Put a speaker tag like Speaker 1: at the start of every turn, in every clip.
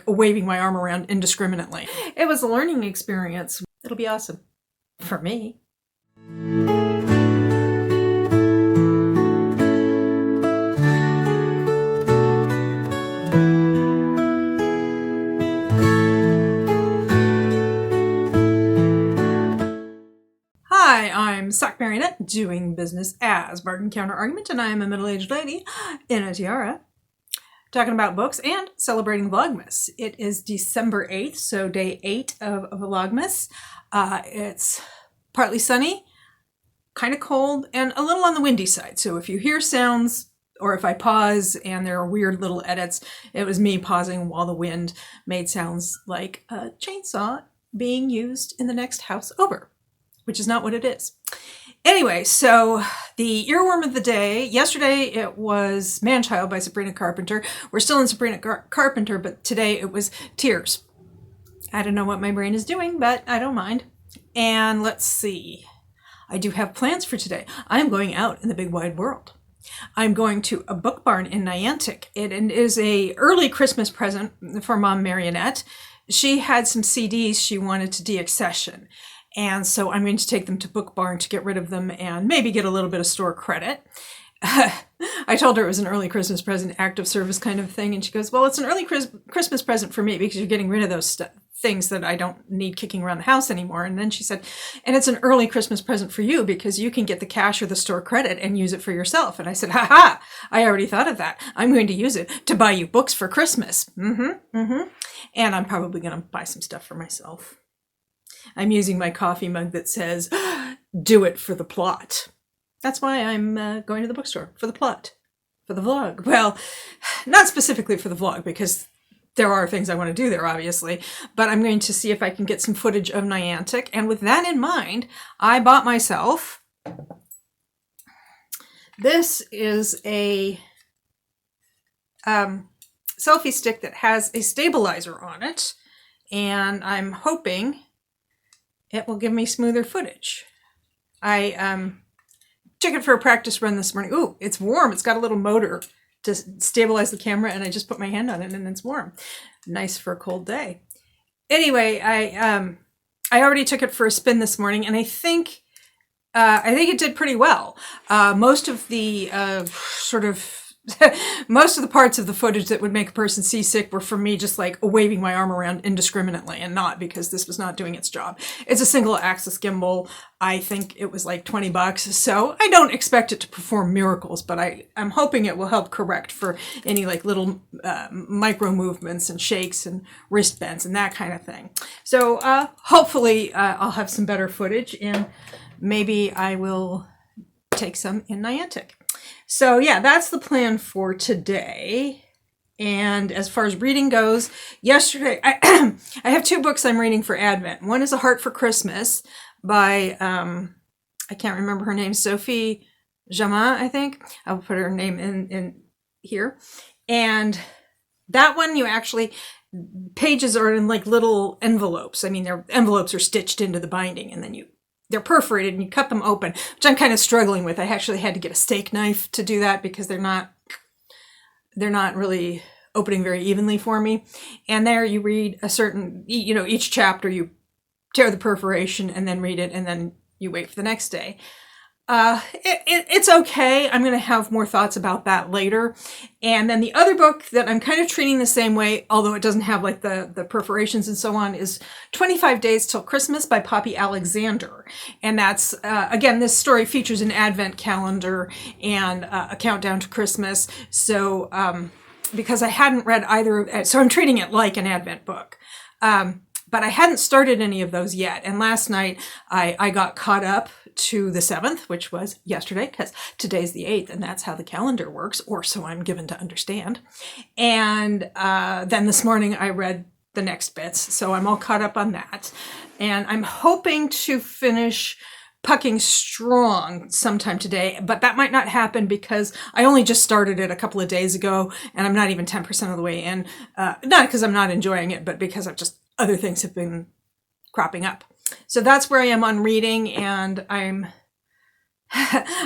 Speaker 1: waving my arm around indiscriminately. It was a learning experience. It'll be awesome for me. Hi, I'm Sock Marionette, doing business as Bargain Counter Argument, and I am a middle-aged lady in a tiara, talking about books and celebrating Vlogmas. It is December 8th, so day 8 of Vlogmas. It's partly sunny, kind of cold, and a little on the windy side. So if you hear sounds, or if I pause and there are weird little edits, it was me pausing while the wind made sounds like a chainsaw being used in the next house over, which is not what it is. Anyway, so the earworm of the day, yesterday it was Man-Child by Sabrina Carpenter. We're still in Sabrina Carpenter, but today it was Tears. I don't know what my brain is doing, but I don't mind. And let's see. I do have plans for today. I'm going out in the big wide world. I'm going to a book barn in Niantic. It is a early Christmas present for Mom Marionette. She had some CDs she wanted to deaccession. And so I'm going to take them to Book Barn to get rid of them and maybe get a little bit of store credit. I told her it was an early Christmas present, act of service kind of thing. And she goes, well, it's an early Christmas present for me because you're getting rid of those things that I don't need kicking around the house anymore. And then she said, and it's an early Christmas present for you because you can get the cash or the store credit and use it for yourself. And I said, ha, I already thought of that. I'm going to use it to buy you books for Christmas. And I'm probably going to buy some stuff for myself. I'm using my coffee mug that says, do it for the plot. That's why I'm going to the bookstore, for the plot, for the vlog. Well, not specifically for the vlog, because there are things I want to do there, obviously, but I'm going to see if I can get some footage of Niantic. And with that in mind, I bought myself, this is a selfie stick that has a stabilizer on it, and I'm hoping it will give me smoother footage. I took it for a practice run this morning. Ooh, it's warm. It's got a little motor to stabilize the camera, and I just put my hand on it and it's warm. Nice for a cold day. Anyway, I already took it for a spin this morning, and I think it did pretty well. Most of the most of the parts of the footage that would make a person seasick were from me just like waving my arm around indiscriminately, and not because this was not doing its job. It's a single axis gimbal. I think it was like $20, so I don't expect it to perform miracles, but I'm hoping it will help correct for any like little micro movements and shakes and wrist bends and that kind of thing. So hopefully I'll have some better footage, and maybe I will take some in Niantic. So yeah, that's the plan for today. And as far as reading goes, yesterday, I have 2 books I'm reading for Advent. One is A Heart for Christmas by, I can't remember her name, Sophie Jamin, I think. I'll put her name in here. And that one, you actually, pages are in like little envelopes. I mean, their envelopes are stitched into the binding, and then they're perforated and you cut them open, which I'm kind of struggling with. I actually had to get a steak knife to do that because they're not really opening very evenly for me. And there you read a certain, each chapter you tear the perforation and then read it, and then you wait for the next day. It's okay. I'm going to have more thoughts about that later. And then the other book that I'm kind of treating the same way, although it doesn't have like the perforations and so on, is 25 Days Till Christmas by Poppy Alexander. And that's, again, this story features an advent calendar and a countdown to Christmas. So, because I hadn't read either, so I'm treating it like an advent book. But I hadn't started any of those yet. And last night I got caught up to the 7th, which was yesterday, because today's the 8th, and that's how the calendar works, or so I'm given to understand. And then this morning I read the next bits, so I'm all caught up on that. And I'm hoping to finish Pucking Strong sometime today, but that might not happen because I only just started it a couple of days ago, and I'm not even 10% of the way in. Not because I'm not enjoying it, but because other things have been cropping up. So that's where I am on reading, and I'm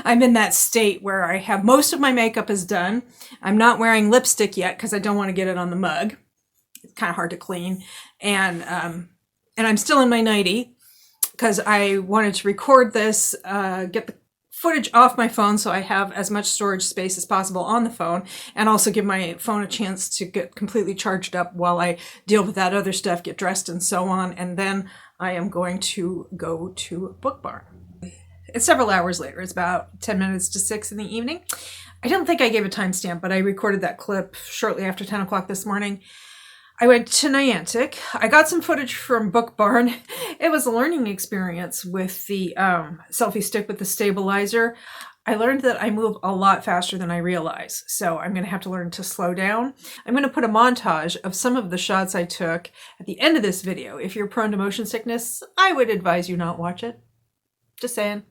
Speaker 1: in that state where I have most of my makeup is done. I'm not wearing lipstick yet because I don't want to get it on the mug. It's kind of hard to clean. And I'm still in my nightie because I wanted to record this, get the footage off my phone so I have as much storage space as possible on the phone, and also give my phone a chance to get completely charged up while I deal with that other stuff, get dressed and so on. And then I am going to go to Book Barn. It's several hours later. It's about 10 minutes to 6 in the evening. I don't think I gave a timestamp, but I recorded that clip shortly after 10 o'clock this morning. I went to Niantic. I got some footage from Book Barn. It was a learning experience with the selfie stick with the stabilizer. I learned that I move a lot faster than I realize, so I'm going to have to learn to slow down. I'm going to put a montage of some of the shots I took at the end of this video. If you're prone to motion sickness, I would advise you not watch it. Just saying.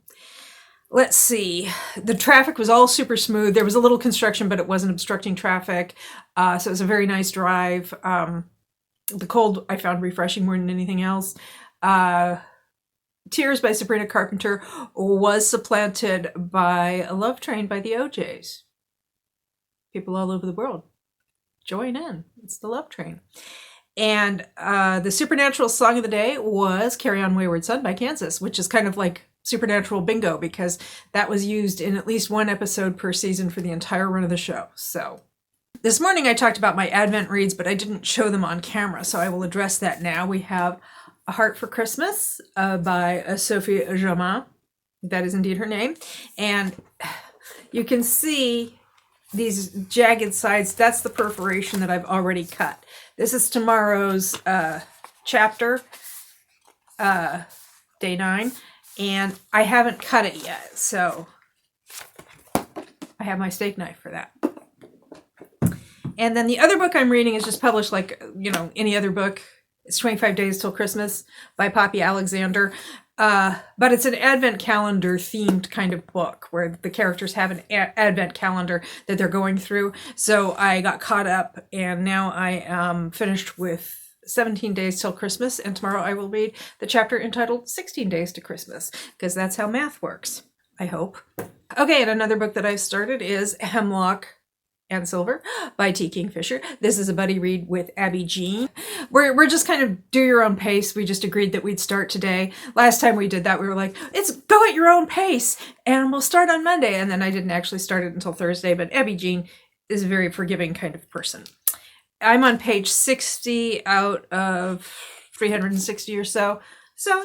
Speaker 1: Let's see. The traffic was all super smooth. There was a little construction, but it wasn't obstructing traffic. So it was a very nice drive. The cold I found refreshing more than anything else. Tears by Sabrina Carpenter was supplanted by Love Train by the OJs. People all over the world, join in. It's the Love Train. And the Supernatural song of the day was Carry On Wayward Son by Kansas, which is kind of like Supernatural bingo because that was used in at least one episode per season for the entire run of the show. So this morning I talked about my Advent reads, but I didn't show them on camera, so I will address that now. We have A Heart for Christmas by Sophie Germain. That is indeed her name. And you can see these jagged sides. That's the perforation that I've already cut. This is tomorrow's chapter, day 9. And I haven't cut it yet, so I have my steak knife for that. And then the other book I'm reading is just published like, any other book. It's 25 Days Till Christmas by Poppy Alexander. But it's an Advent calendar themed kind of book where the characters have an Advent calendar that they're going through. So I got caught up and now I am finished with 17 Days Till Christmas, and tomorrow I will read the chapter entitled 16 Days to Christmas, because that's how math works, I hope. Okay, and another book that I've started is Hemlock and Silver by T. Kingfisher. This is a buddy read with Abby Jean. We're just kind of do your own pace. We just agreed that we'd start today. Last time we did that, we were like, it's go at your own pace, and we'll start on Monday. And then I didn't actually start it until Thursday, but Abby Jean is a very forgiving kind of person. I'm on page 60 out of 360 or so. So,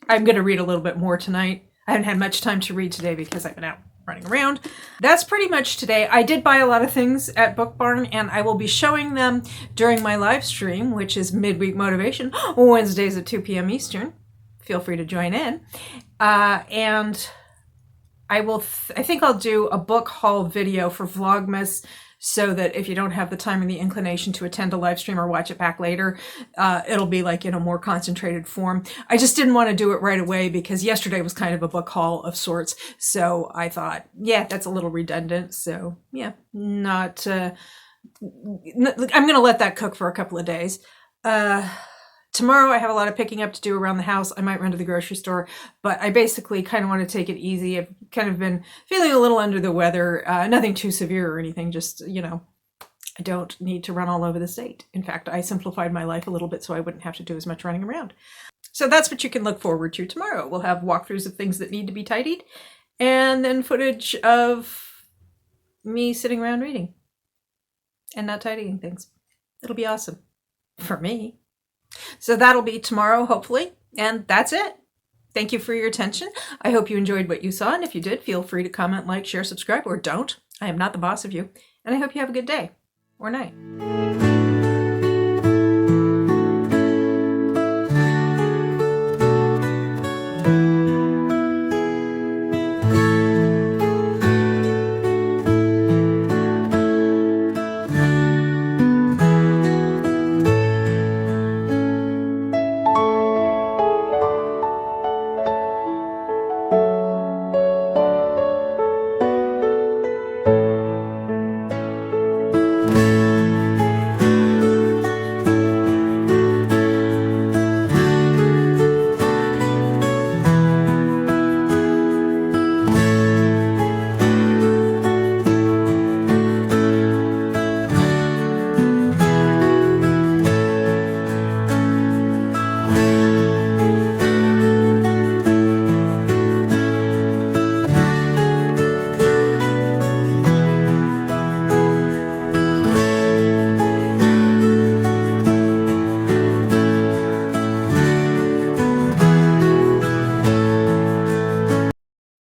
Speaker 1: I'm going to read a little bit more tonight. I haven't had much time to read today because I've been out running around. That's pretty much today. I did buy a lot of things at Book Barn, and I will be showing them during my live stream, which is Midweek Motivation, Wednesdays at 2 p.m. Eastern. Feel free to join in. And I think I'll do a book haul video for Vlogmas, so that if you don't have the time and the inclination to attend a live stream or watch it back later, it'll be like in a more concentrated form. I just didn't want to do it right away because yesterday was kind of a book haul of sorts. So I thought, yeah, that's a little redundant. So yeah, I'm going to let that cook for a couple of days. Tomorrow I have a lot of picking up to do around the house. I might run to the grocery store, but I basically kind of want to take it easy. I've kind of been feeling a little under the weather. Nothing too severe or anything, just, I don't need to run all over the state. In fact, I simplified my life a little bit so I wouldn't have to do as much running around. So that's what you can look forward to tomorrow. We'll have walkthroughs of things that need to be tidied, and then footage of me sitting around reading and not tidying things. It'll be awesome for me. So that'll be tomorrow, hopefully. And that's it. Thank you for your attention. I hope you enjoyed what you saw. And if you did, feel free to comment, like, share, subscribe, or don't. I am not the boss of you. And I hope you have a good day or night.